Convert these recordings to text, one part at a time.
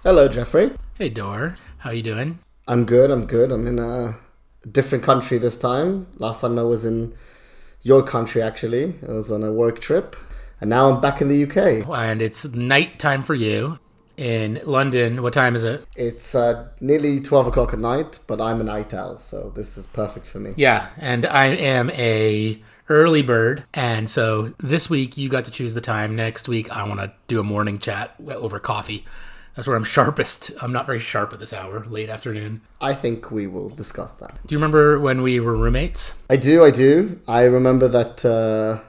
Hello, Jeffrey. Hey Dor, how you doing? I'm good. I'm in a different country this time. Last time I was in your country, actually. I was on a work trip. And now I'm back in the UK. And it's night time for you in London. What time is it? It's nearly 12 o'clock at night, but I'm a night owl, so this is perfect for me. Yeah, and I am a early bird, and so this week you got to choose the time. Next week I want to do a morning chat over coffee. That's where I'm sharpest. I'm not very sharp at this hour, late afternoon. I think we will discuss that. Do you remember when we were roommates? I do. I remember that, to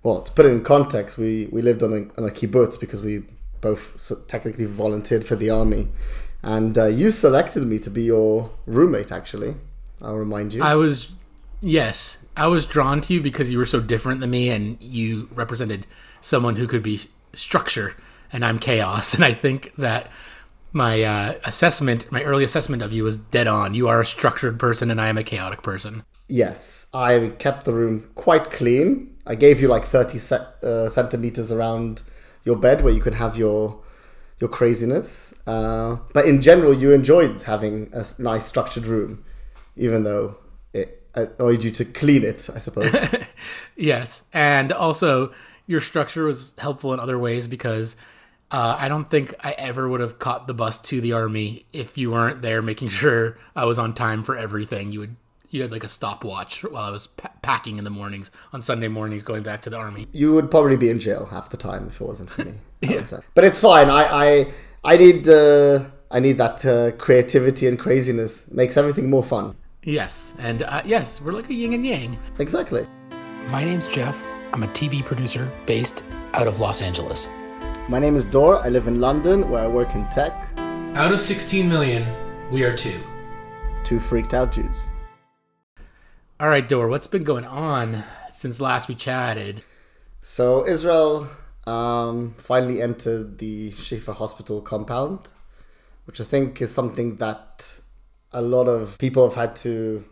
put it in context, we lived on a kibbutz because we both technically volunteered for the army. And you selected me to be your roommate, actually. I'll remind you. I was drawn to you because you were so different than me and you represented someone who could be structure and I'm chaos. And I think that my early assessment of you was dead on. You are a structured person and I am a chaotic person. Yes, I kept the room quite clean. I gave you like 30 centimeters around your bed where you could have your craziness. But in general, you enjoyed having a nice structured room, even though it annoyed you to clean it, I suppose. Yes, and also your structure was helpful in other ways because I don't think I ever would have caught the bus to the army if you weren't there making sure I was on time for everything. You had like a stopwatch while I was packing in the mornings, on Sunday mornings, going back to the army. You would probably be in jail half the time if it wasn't for me. I would Yeah. say. But it's fine. I need that creativity and craziness. Makes everything more fun. Yes, and yes, we're like a yin and yang. Exactly. My name's Jeff. I'm a TV producer based out of Los Angeles. My name is Dor. I live in London, where I work in tech. Out of 16 million, we are two. Two freaked out Jews. All right, Dor, what's been going on since last we chatted? So Israel finally entered the Shifa hospital compound, which I think is something that a lot of people have had to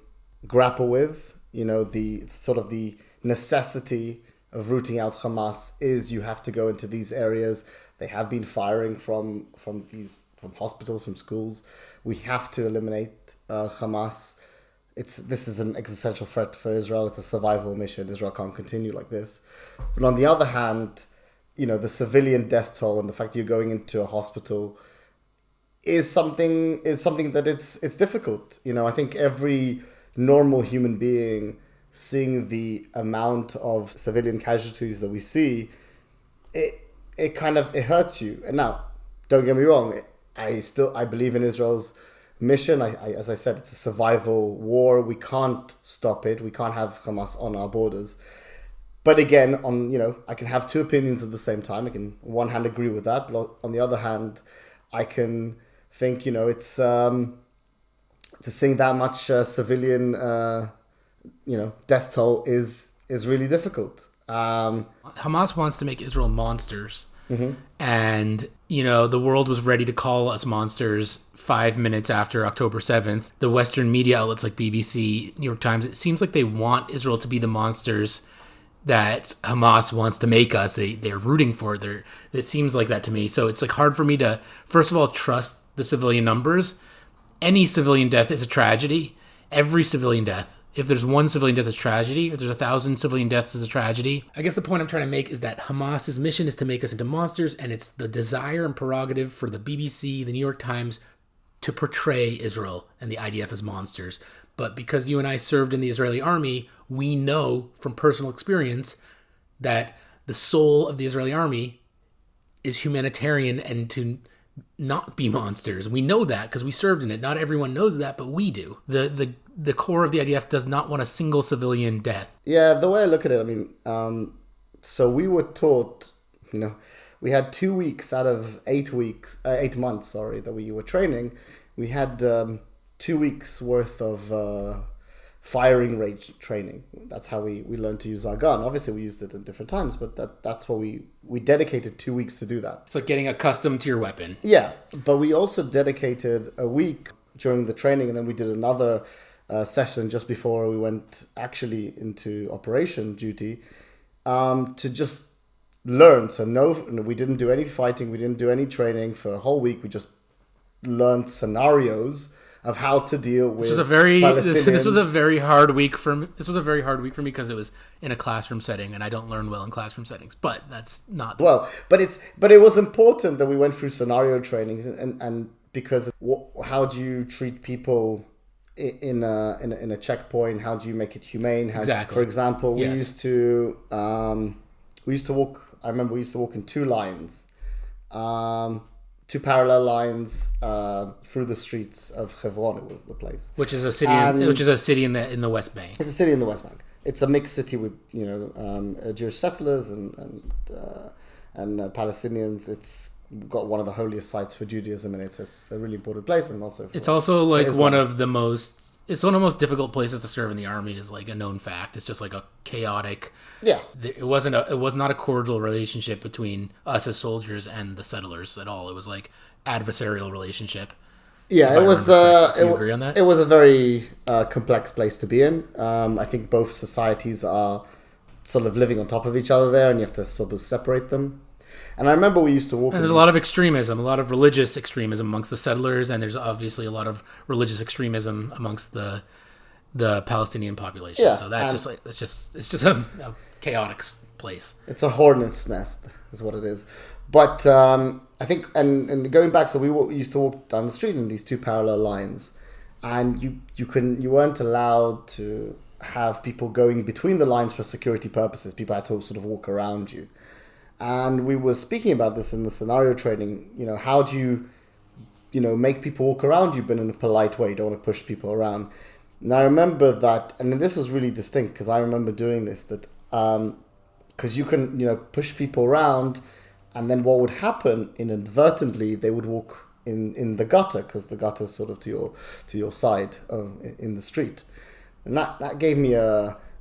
grapple with. You know, the sort of the necessity of rooting out Hamas is you have to go into these areas. They have been firing from hospitals, from schools. We have to eliminate Hamas. This is an existential threat for Israel. It's a survival mission. Israel can't continue like this. But on the other hand, you know, the civilian death toll and the fact you're going into a hospital is something that it's difficult. You know, I think every normal human being seeing the amount of civilian casualties that we see, it hurts you. And now, don't get me wrong, I believe in Israel's mission. As I said, it's a survival war. We can't stop it. We can't have Hamas on our borders. But again, I can have two opinions at the same time. I can, on one hand, agree with that, but on the other hand, I can think, it's to seeing that much civilian, death toll is really difficult. Hamas wants to make Israel monsters. Mm-hmm. And, the world was ready to call us monsters 5 minutes after October 7th. The Western media outlets like BBC, New York Times, it seems like they want Israel to be the monsters that Hamas wants to make us. They're rooting for it. It seems like that to me. So it's like hard for me to, first of all, trust the civilian numbers. Any civilian death is a tragedy. Every civilian death. If there's one civilian death, it's tragedy. If there's 1,000 civilian deaths, it's a tragedy. I guess the point I'm trying to make is that Hamas's mission is to make us into monsters, and it's the desire and prerogative for the BBC, the New York Times, to portray Israel and the IDF as monsters. But because you and I served in the Israeli army, we know from personal experience that the soul of the Israeli army is humanitarian and to not be monsters. We know that because we served in it. Not everyone knows that, but we do. The core of the IDF does not want a single civilian death. Yeah, the way I look at it, so we were taught, we had 2 weeks out of 8 months, that we were training. We had 2 weeks worth of firing range training. That's how we learned to use our gun. Obviously, we used it at different times, but that's what we dedicated 2 weeks to do that. It's like getting accustomed to your weapon. Yeah, but we also dedicated a week during the training, and then we did another session just before we went actually into operation duty to just learned. So we didn't do any fighting. We didn't do any training for a whole week. We just learned scenarios of how to deal with Palestinians. This was a very hard week for me. This was a very hard week for me because it was in a classroom setting, and I don't learn well in classroom settings. But that's not well. But it was important that we went through scenario training, and because how do you treat people in a checkpoint? How do you make it humane? Exactly. For example, we used to walk. I remember we used to walk in two lines. Two parallel lines through the streets of Hebron. It was the place, which is a city. In the West Bank. It's a city in the West Bank. It's a mixed city with Jewish settlers and Palestinians. It's got one of the holiest sites for Judaism, and it's a really important place. And also, it's also like one of the most. It's one of the most difficult places to serve in the army, is like a known fact. It's just like a chaotic. Yeah. It was not a cordial relationship between us as soldiers and the settlers at all. It was like adversarial relationship. Yeah, it was. Do you agree on that? It was a very complex place to be in. I think both societies are sort of living on top of each other there, and you have to sort of separate them. And I remember we used to walk. And there's a lot of extremism, a lot of religious extremism amongst the settlers, and there's obviously a lot of religious extremism amongst the Palestinian population. Yeah, so it's just a chaotic place. It's a hornet's nest, is what it is. But I think, and going back, so we used to walk down the street in these two parallel lines, and you weren't allowed to have people going between the lines for security purposes. People had to sort of walk around you. And we were speaking about this in the scenario training. How do you make people walk around you, but in a polite way? You don't want to push people around. And I remember that, and this was really distinct because I remember doing this, that because you can, push people around, and then what would happen inadvertently, they would walk in the gutter, because the gutter is sort of to your side in the street. And that gave me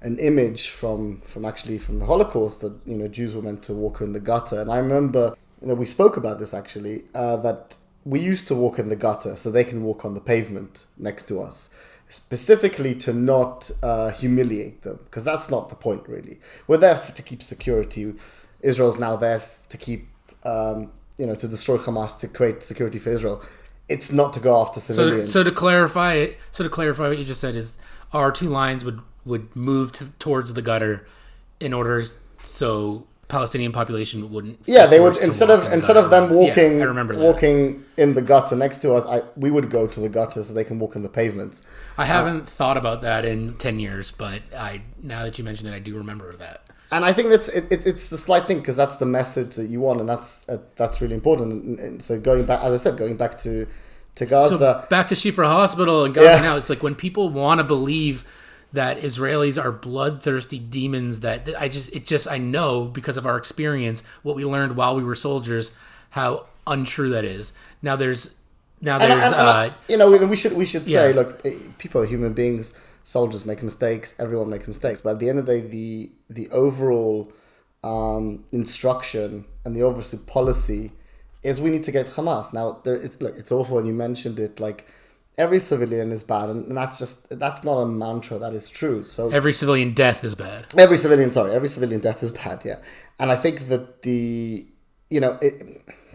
an image from the Holocaust, that Jews were meant to walk in the gutter. And I remember we spoke about this actually, that we used to walk in the gutter so they can walk on the pavement next to us, specifically to not humiliate them, because that's not the point really. We're there to keep security. Israel's now there to keep to destroy Hamas, to create security for Israel. It's not to go after civilians. So to clarify what you just said is our two lines would move towards the gutter in order so Palestinian population wouldn't. Yeah, they would instead of them walking. Yeah, I remember that. Walking in the gutter next to us. We would go to the gutter so they can walk in the pavements. I haven't thought about that in 10 years, but now that you mention it, I do remember that. And I think it's the slight thing, because that's the message that you want, and that's really important. And so going back, as I said, going back to Gaza, so back to Shifa Hospital and Gaza now, it's like when people want to believe that Israelis are bloodthirsty demons, that I know because of our experience, what we learned while we were soldiers, how untrue that is. Now there's we should say, look, people are human beings. Soldiers make mistakes. Everyone makes mistakes. But at the end of the day, the overall instruction and the overall policy is we need to get Hamas. Now, it's awful, and you mentioned it, like, every civilian is bad, and that's not a mantra, that is true. So every civilian death is bad. Every civilian death is bad, yeah. And I think that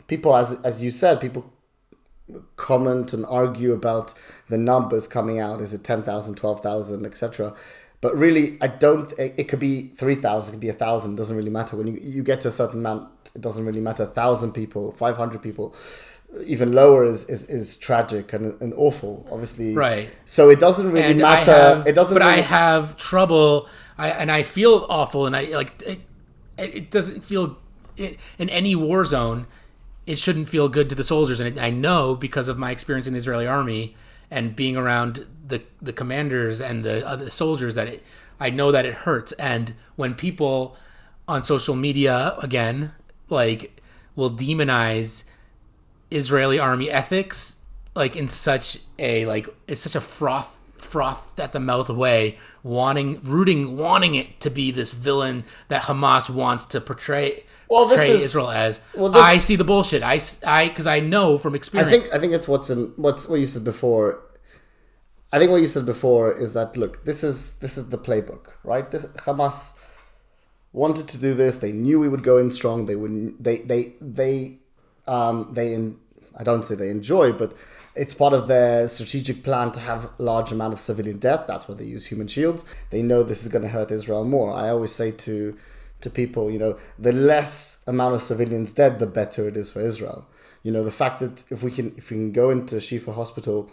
people, as you said, people comment and argue about the numbers coming out. Is it 10,000, 12,000, etc.? But really, it could be 3,000, it could be 1,000, it doesn't really matter. When you get to a certain amount, it doesn't really matter. 1,000 people, 500 people, even lower is tragic and awful, obviously. Right. So it doesn't really matter. I have trouble, and I feel awful, and it doesn't feel, in any war zone, it shouldn't feel good to the soldiers. And I know, because of my experience in the Israeli army and being around the commanders and the other soldiers, that I know that it hurts. And when people on social media, again, will demonize Israeli army ethics, in such a it's such a froth at the mouth way, wanting it to be this villain that Hamas wants to portray Israel as. I see the bullshit. Because I know from experience. I think it's what you said before. I think what you said before is that, look, this is the playbook, right? Hamas wanted to do this. They knew we would go in strong. They wouldn't. I don't say they enjoy, but it's part of their strategic plan to have a large amount of civilian death. That's why they use human shields. They know this is going to hurt Israel more. I always say to people, the less amount of civilians dead, the better it is for Israel. The fact that if we can go into Shifa hospital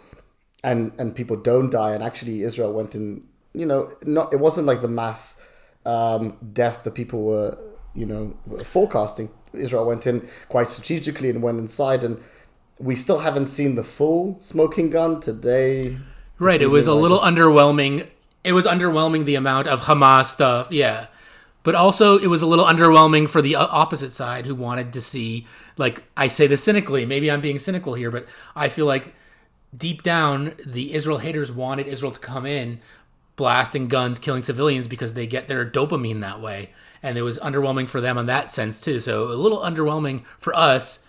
and people don't die, and actually Israel went in, it wasn't like the mass death that people were, forecasting. Israel went in quite strategically and went inside, and we still haven't seen the full smoking gun today. Right, it was a little underwhelming. It was underwhelming, the amount of Hamas stuff, yeah. But also, it was a little underwhelming for the opposite side, who wanted to see, like, I say this cynically, maybe I'm being cynical here, but I feel like deep down, the Israel haters wanted Israel to come in, blasting guns, killing civilians, because they get their dopamine that way. And it was underwhelming for them in that sense, too. So a little underwhelming for us,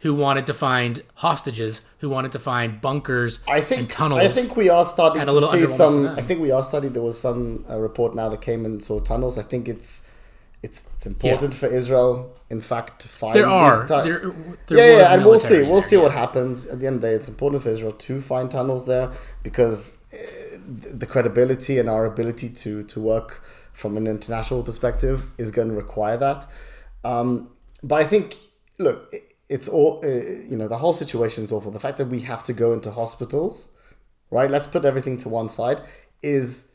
who wanted to find hostages, who wanted to find bunkers and tunnels. I think we are starting to see some. I think we are starting. There was some report now that came and saw tunnels. I think it's important for Israel, in fact, to find. There are. And we'll see. We'll see what happens at the end of the day. It's important for Israel to find tunnels there, because the credibility and our ability to work from an international perspective is going to require that. But I think, look, it's all, the whole situation is awful. The fact that we have to go into hospitals, right? Let's put everything to one side, is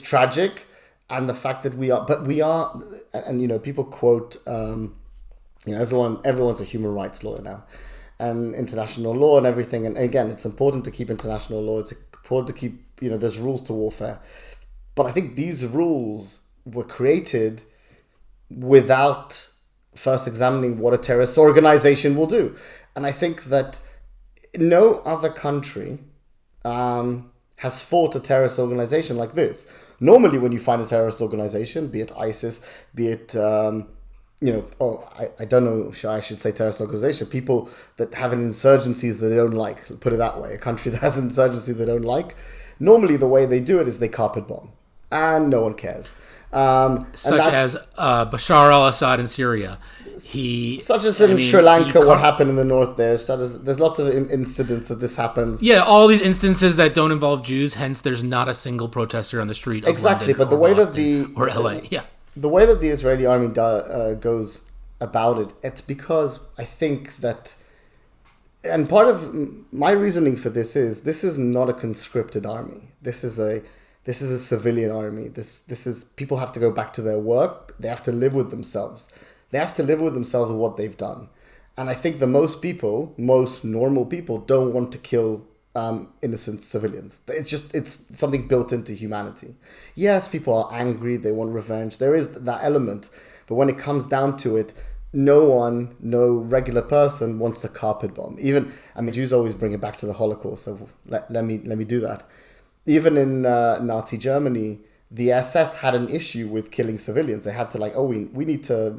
tragic. And the fact that we are, and people quote, everyone's a human rights lawyer now, and international law and everything. And again, it's important to keep international law. It's important to keep, there's rules to warfare. But I think these rules were created without first examining what a terrorist organization will do. And I think that no other country has fought a terrorist organization like this. Normally, when you find a terrorist organization, be it ISIS, be it, I don't know, I should say terrorist organization, people that have an insurgency that they don't like, put it that way, a country that has an insurgency they don't like, normally the way they do it is they carpet bomb. And no one cares. Such as Bashar al-Assad in Syria. Such as in Sri Lanka, what happened in the north there. There's lots of incidents that this happens. Yeah, all these instances that don't involve Jews, hence there's not a single protester on the street of exactly, London but the way Boston or LA, the way that the Israeli army goes about it, it's because I think that, and part of my reasoning for this is not a conscripted army. This is a civilian army. This is, people have to go back to their work. They have to live with themselves. They have to live with themselves with what they've done. And I think most normal people don't want to kill innocent civilians. It's something built into humanity. Yes, people are angry. They want revenge. There is that element. But when it comes down to it, no regular person wants to carpet bomb. Jews always bring it back to the Holocaust. So let me do that. Even in Nazi Germany, the SS had an issue with killing civilians. They had to we need to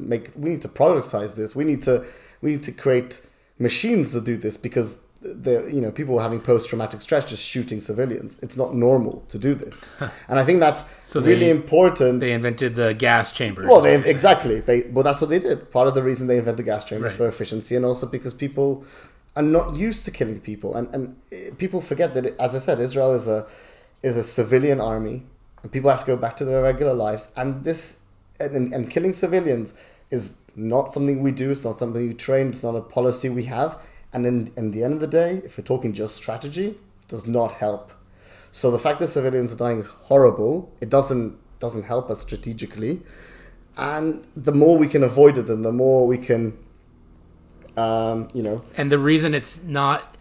productize this. We need to create machines that do this, because people were having post-traumatic stress just shooting civilians. It's not normal to do this. And I think that's really important. They invented the gas chambers. Well, exactly. Well, that's what they did. Part of the reason they invented gas chambers for efficiency, and also because people are not used to killing people. And people forget that, as I said, Israel is a civilian army. And people have to go back to their regular lives. And and killing civilians is not something we do. It's not something we train. It's not a policy we have. And in the end of the day, if we're talking just strategy, it does not help. So the fact that civilians are dying is horrible. It doesn't help us strategically. And the more we can avoid it, then the more we can, And the reason it's not...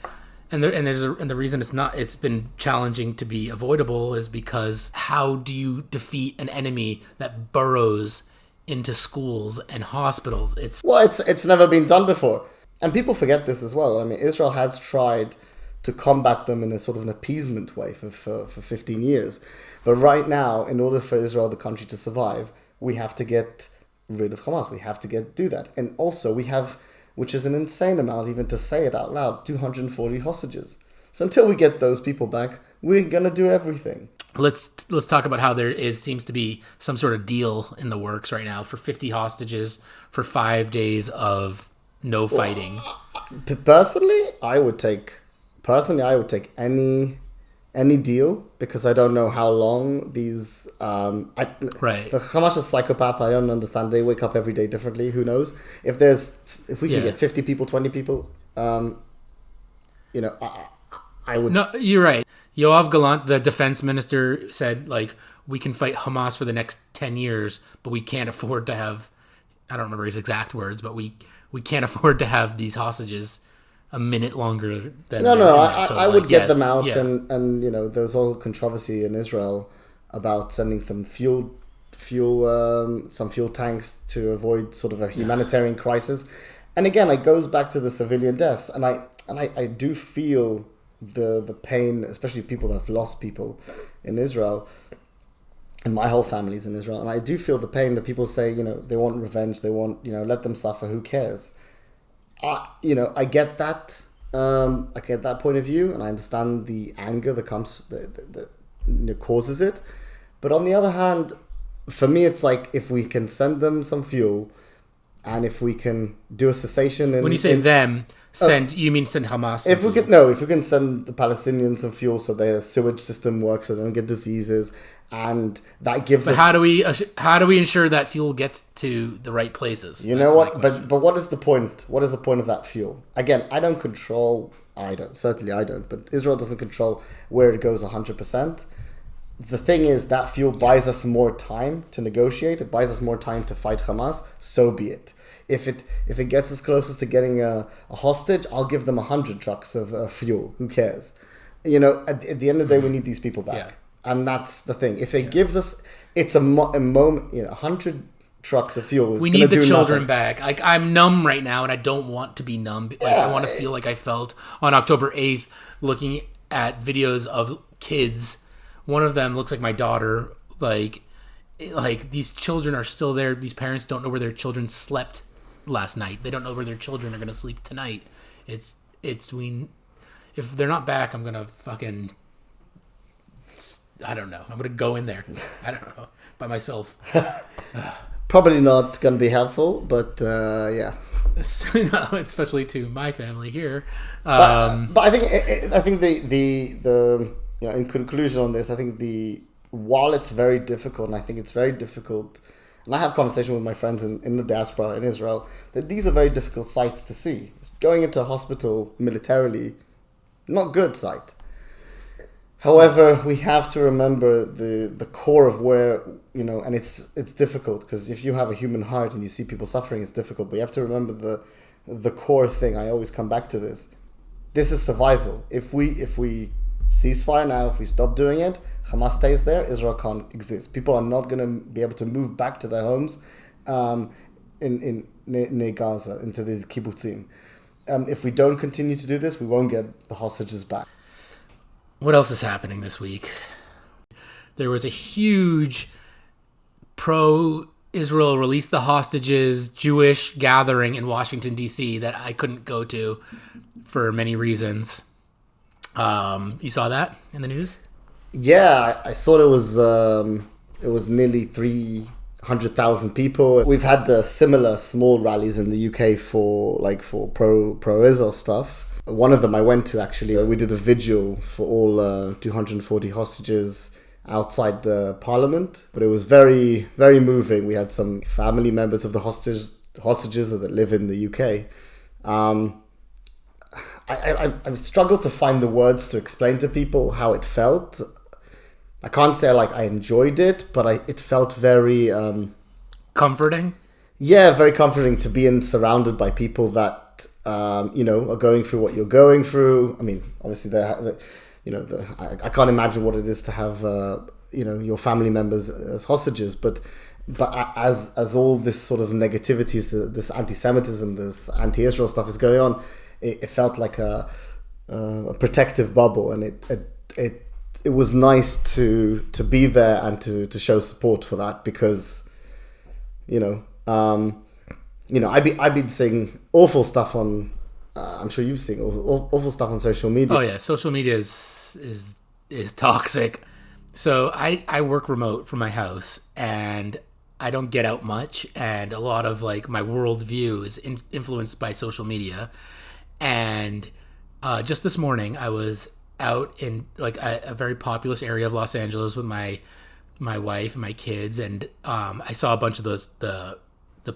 And the reason it's been challenging to be avoidable is because how do you defeat an enemy that burrows into schools and hospitals? It's never been done before. And people forget this as well. I mean, Israel has tried to combat them in a sort of an appeasement way for 15 years. But right now, in order for Israel, the country, to survive, we have to get rid of Hamas. We have to do that. And also we have, which is an insane amount even to say it out loud, 240 hostages. So until we get those people back, we're going to do everything. let's talk about how seems to be some sort of deal in the works right now for 50 hostages for 5 days of no fighting. Personally, I would take any deal, because I don't know how long these Right. the Hamas is psychopath. I don't understand. They wake up every day differently. Who knows? If we can get 50 people, 20 people, I would. No, you're right. Yoav Gallant, the defense minister, said, like, we can fight Hamas for the next 10 years, but we can't afford to have, I don't remember his exact words, but we can't afford to have these hostages a minute longer than... I would get them out, and there's all controversy in Israel about sending some fuel tanks to avoid sort of a humanitarian crisis. And again, it goes back to the civilian deaths, and I do feel the pain, especially people that have lost people in Israel, and my whole family's in Israel, and I do feel the pain that people say, they want revenge, they want, let them suffer, who cares? I get that. I get that point of view, and I understand the anger that comes that causes it. But on the other hand, for me, it's like, if we can send them some fuel, and if we can do a cessation. When you say you mean send Hamas? If we can send the Palestinians some fuel so their sewage system works, so they don't get diseases, and that gives us. How do we ensure that fuel gets to the right places? You know what? But what is the point? What is the point of that fuel? Again, I don't. But Israel doesn't control where it goes 100%. The thing is, that fuel buys us more time to negotiate. It buys us more time to fight Hamas. So be it. If it gets us closest to getting a hostage, I'll give them 100 trucks of fuel. Who cares? At the end of the day, we need these people back. Yeah. And that's the thing. If it gives us, it's a moment, 100 trucks of fuel is we need the children nothing. back. Like, I'm numb right now, and I don't want to be numb. Like, I want to feel like I felt on October 8th, looking at videos of kids. One of them looks like my daughter. Like these children are still there. These parents don't know where their children slept last night. They don't know where their children are going to sleep tonight. If they're not back, I'm going to fucking, I don't know. I'm going to go in there. I don't know. By myself. Probably not going to be helpful, but yeah. No, especially to my family here. But I think the in conclusion on this, I think while it's very difficult, and I think it's very difficult, and I have conversation with my friends in the diaspora in Israel, that these are very difficult sites to see. Going into a hospital militarily, not good sight. However, we have to remember the core of where, and it's difficult, because if you have a human heart and you see people suffering, it's difficult. But you have to remember the core thing. I always come back to this. This is survival. If we ceasefire now, if we stop doing it, Hamas stays there, Israel can't exist. People are not going to be able to move back to their homes near Gaza, into these kibbutzim. If we don't continue to do this, we won't get the hostages back. What else is happening this week? There was a huge pro-Israel release the hostages Jewish gathering in Washington, D.C. that I couldn't go to for many reasons. You saw that in the news? Yeah, I saw it was nearly 300,000 people. We've had similar small rallies in the UK for pro-Israel stuff. One of them I went to, actually. We did a vigil for all 240 hostages outside the parliament, but it was very, very moving. We had some family members of the hostages that live in the UK. I struggled to find the words to explain to people how it felt. I can't say I enjoyed it, but it felt very comforting. Yeah, very comforting to be surrounded by people that are going through what you're going through. I mean, obviously, I can't imagine what it is to have your family members as hostages, but as all this sort of negativity, this anti-Semitism, this anti-Israel stuff is going on, it felt like a protective bubble, and it was nice to be there and to show support for that, because I've been seeing awful stuff on. I'm sure you've seen awful stuff on social media. Oh yeah, social media is toxic. So I work remote from my house, and I don't get out much, and a lot of like my worldview is influenced by social media. And just this morning, I was out in like a very populous area of Los Angeles with my wife and my kids, and I saw a bunch of the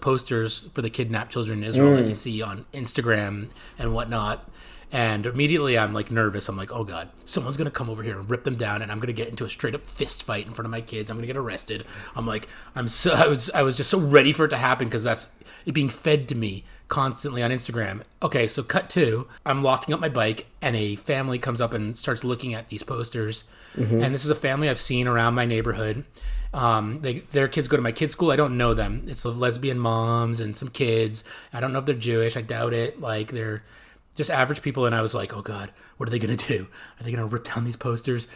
posters for the kidnapped children in Israel that you see on Instagram and whatnot. And immediately I'm like nervous. I'm like, oh God, someone's going to come over here and rip them down, and I'm going to get into a straight up fist fight in front of my kids. I'm going to get arrested. I'm like, I was just so ready for it to happen because that's it being fed to me constantly on Instagram. Okay, so cut to, I'm locking up my bike, and a family comes up and starts looking at these posters. And this is a family I've seen around my neighborhood. Their kids go to my kids' school. I don't know them. It's lesbian moms and some kids. I don't know if they're Jewish. I doubt it. Like, they're just average people. And I was like, oh God, what are they going to do? Are they going to rip down these posters?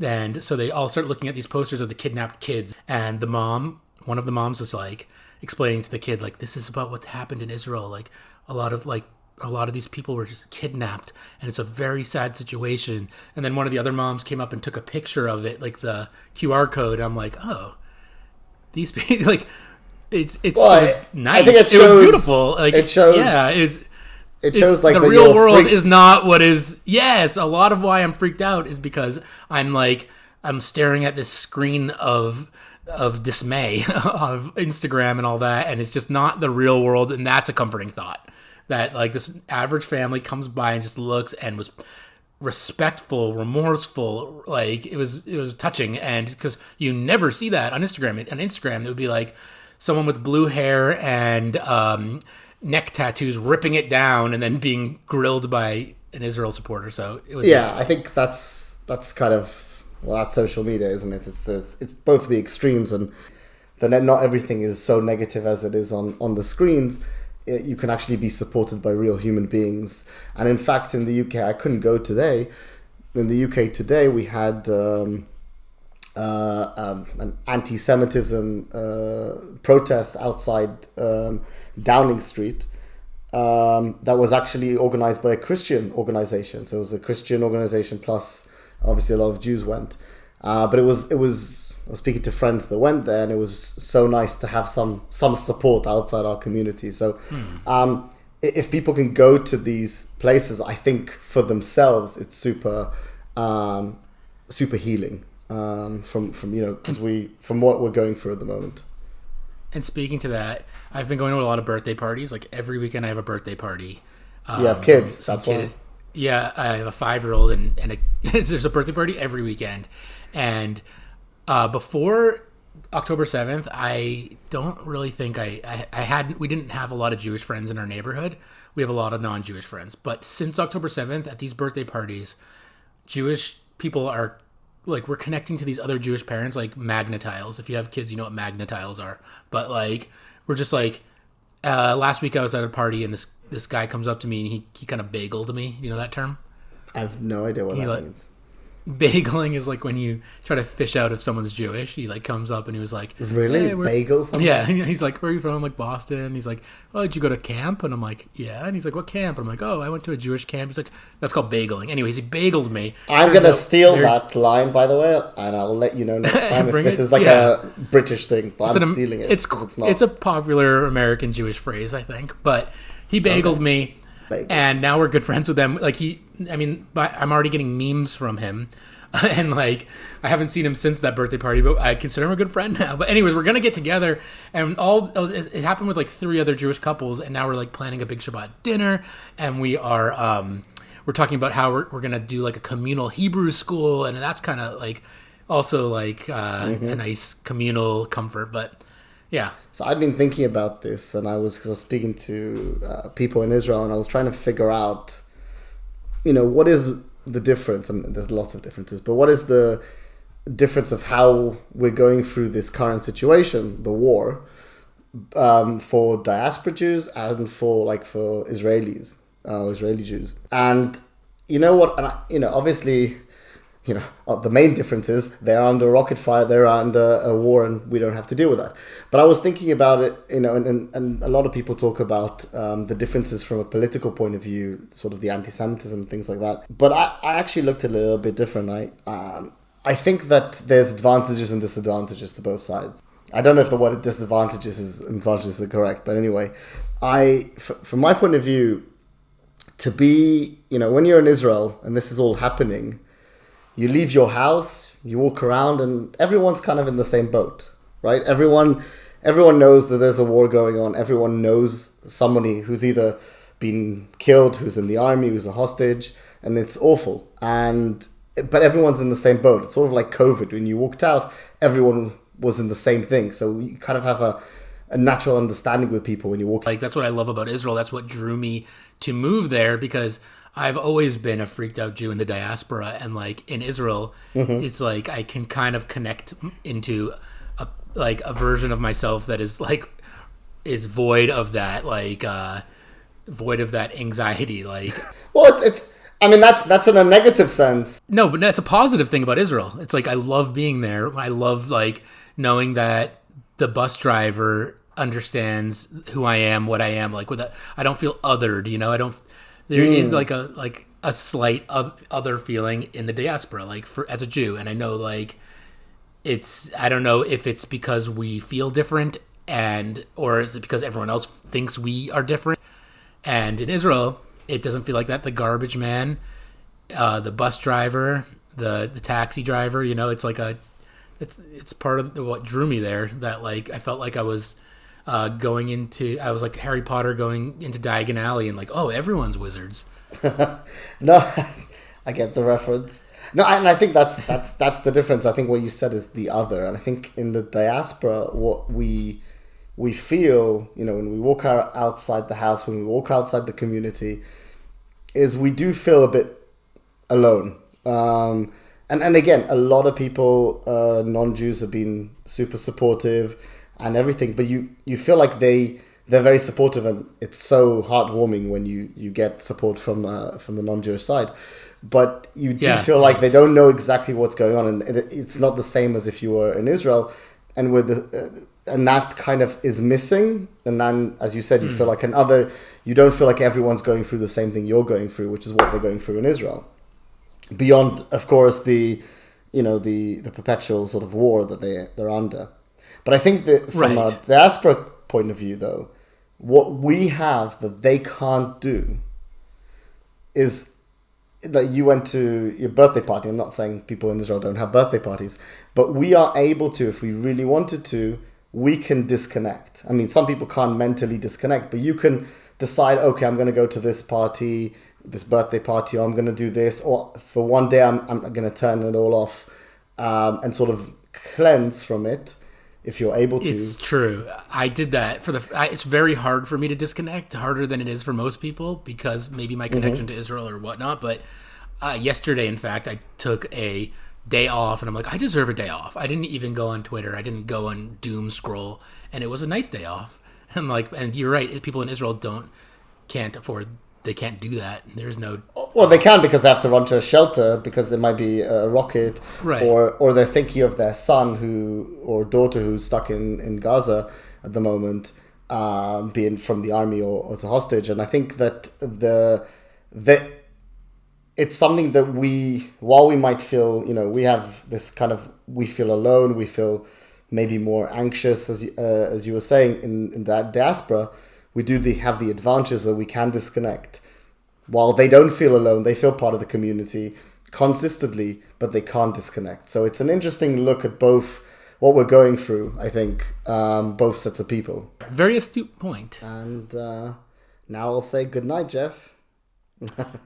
And so they all start looking at these posters of the kidnapped kids. And one of the moms was like explaining to the kid, like, this is about what happened in Israel. Like a lot of these people were just kidnapped, and it's a very sad situation. And then one of the other moms came up and took a picture of it, like the QR code. I'm like, oh, these people, like, it was nice. I think it was beautiful. Like, it shows. Yeah, it shows like the real world is not what is. Yes, a lot of why I'm freaked out is because I'm staring at this screen of dismay of Instagram and all that, and it's just not the real world. And that's a comforting thought, that like this average family comes by and just looks and was respectful, remorseful. Like it was touching. And because you never see that on Instagram. On Instagram, it would be like someone with blue hair and neck tattoos ripping it down and then being grilled by an Israel supporter. So it was. Yeah, I think that's kind of, well, that's social media, isn't it? It's both the extremes, and then not everything is so negative as it is on the screens. You can actually be supported by real human beings. And in fact, in the UK, I couldn't go today. In the UK today, we had an anti-Semitism protest outside Downing Street that was actually organized by a Christian organization. So it was a Christian organization, plus obviously a lot of Jews went. But it was. I was speaking to friends that went there, and it was so nice to have some support outside our community. So if people can go to these places, I think for themselves, it's super healing from from what we're going through at the moment. And speaking to that, I've been going to a lot of birthday parties. Like every weekend I have a birthday party. You have kids, that's why. Yeah, I have a 5-year-old, and there's a birthday party every weekend. And before October 7th, I don't really think we didn't have a lot of Jewish friends in our neighborhood. We have a lot of non-Jewish friends. But since October 7th, at these birthday parties, Jewish people are, like, we're connecting to these other Jewish parents, like magnetiles. If you have kids, you know what magnetiles are. But, like, we're just, like, last week I was at a party, and this guy comes up to me, and he kind of bageled me. You know that term? I have no idea what that means. Bageling is like when you try to fish out if someone's Jewish. He like comes up and he was like, really? Hey, bagels? Yeah. He's like, where are you from? I'm like, Boston. He's like, oh, did you go to camp? And I'm like, yeah. And he's like, what camp? And I'm like, oh, I went to a Jewish camp. He's like, that's called bageling. Anyways, he bageled me. I'm going to steal that line, by the way, and I'll let you know next time if this is like a British thing. But I'm stealing it. It's not. It's a popular American Jewish phrase, I think. But he bageled me. And now we're good friends with them. Like I'm already getting memes from him. And like, I haven't seen him since that birthday party, but I consider him a good friend now. But anyways, we're going to get together, and it happened with like 3 other Jewish couples. And now we're like planning a big Shabbat dinner, and we are, we're talking about how we're going to do like a communal Hebrew school. And that's kind of like also like a nice communal comfort, but yeah. So I've been thinking about this, and because I was speaking to people in Israel, and I was trying to figure out, what is the difference. I mean, there's lots of differences, but what is the difference of how we're going through this current situation, the war, for diaspora Jews and for Israelis, Israeli Jews? And you know what? And obviously, the main difference is they're under rocket fire, they're under a war, and we don't have to deal with that. But I was thinking about it, and a lot of people talk about the differences from a political point of view, sort of the anti-Semitism, things like that. But I actually looked a little bit different. I think that there's advantages and disadvantages to both sides. I don't know if the word advantages are correct, but anyway, from my point of view, to be, when you're in Israel and this is all happening, you leave your house, you walk around, and everyone's kind of in the same boat, right? Everyone knows that there's a war going on. Everyone knows somebody who's either been killed, who's in the army, who's a hostage, and it's awful. But everyone's in the same boat. It's sort of like COVID. When you walked out, everyone was in the same thing. So you kind of have a natural understanding with people when you walk. Like, that's what I love about Israel. That's what drew me to move there, because I've always been a freaked out Jew in the diaspora. And like in Israel, it's like I can kind of connect into a version of myself that is void of that, void of that anxiety. Like, well, that's in a negative sense. No, but that's a positive thing about Israel. It's like I love being there. I love knowing that the bus driver understands who I am, what I am. I don't feel othered. There is a slight other feeling in the diaspora, as a Jew, and I know I don't know if it's because we feel different or is it because everyone else thinks we are different. And in Israel, it doesn't feel like that. The garbage man, the bus driver, the taxi driver, it's part of what drew me there. That I felt like I was I was like Harry Potter going into Diagon Alley and everyone's wizards. No, I get the reference. No, and I think that's the difference. I think what you said is the other, and I think in the diaspora, what we feel, when we walk outside the house, when we walk outside the community, is we do feel a bit alone. And again, a lot of people, non-Jews, have been super supportive and everything, but you feel like they're very supportive, and it's so heartwarming when you get support from the non-Jewish side. But you do feel like they don't know exactly what's going on, and it's not the same as if you were in Israel, and and that kind of is missing. And then, as you said, you feel like you don't feel like everyone's going through the same thing you're going through, which is what they're going through in Israel. Beyond, of course, the perpetual sort of war that they're under. But I think that from a diaspora point of view, though, what we have that they can't do is that you went to your birthday party. I'm not saying people in Israel don't have birthday parties, but we are able to, if we really wanted to, we can disconnect. I mean, some people can't mentally disconnect, but you can decide, okay, I'm going to go to this party, this birthday party, or I'm going to do this, or for one day I'm going to turn it all off and sort of cleanse from it. If you're able to. It's true. I did that it's very hard for me to disconnect, harder than it is for most people, because maybe my connection to Israel or whatnot. But yesterday, in fact, I took a day off, and I'm like, I deserve a day off. I didn't even go on Twitter. I didn't go on doom scroll, and it was a nice day off. And you're right. People in Israel they can't do that. There's no. Well, they can, because they have to run to a shelter because there might be a rocket, right? Or they're thinking of their son or daughter who's stuck in Gaza at the moment, being from the army or as a hostage. And I think that it's something that while we might feel, we have this kind of, we feel alone, we feel maybe more anxious, as you were saying, in that diaspora. We do have the advantages that we can disconnect. While they don't feel alone, they feel part of the community consistently, but they can't disconnect. So it's an interesting look at both what we're going through, I think, both sets of people. Very astute point. And now I'll say good night, Jeff.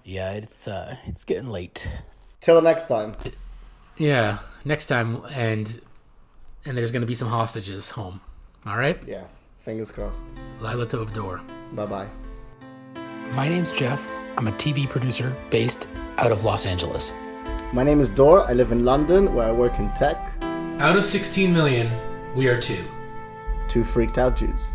Yeah, it's getting late. Till next time. Yeah, next time, and there's going to be some hostages home. All right? Yes. Fingers crossed. Lila Tov Dor. Bye-bye. My name's Jeff. I'm a TV producer based out of Los Angeles. My name is Dor. I live in London, where I work in tech. Out of 16 million, we are two. Two freaked out Jews.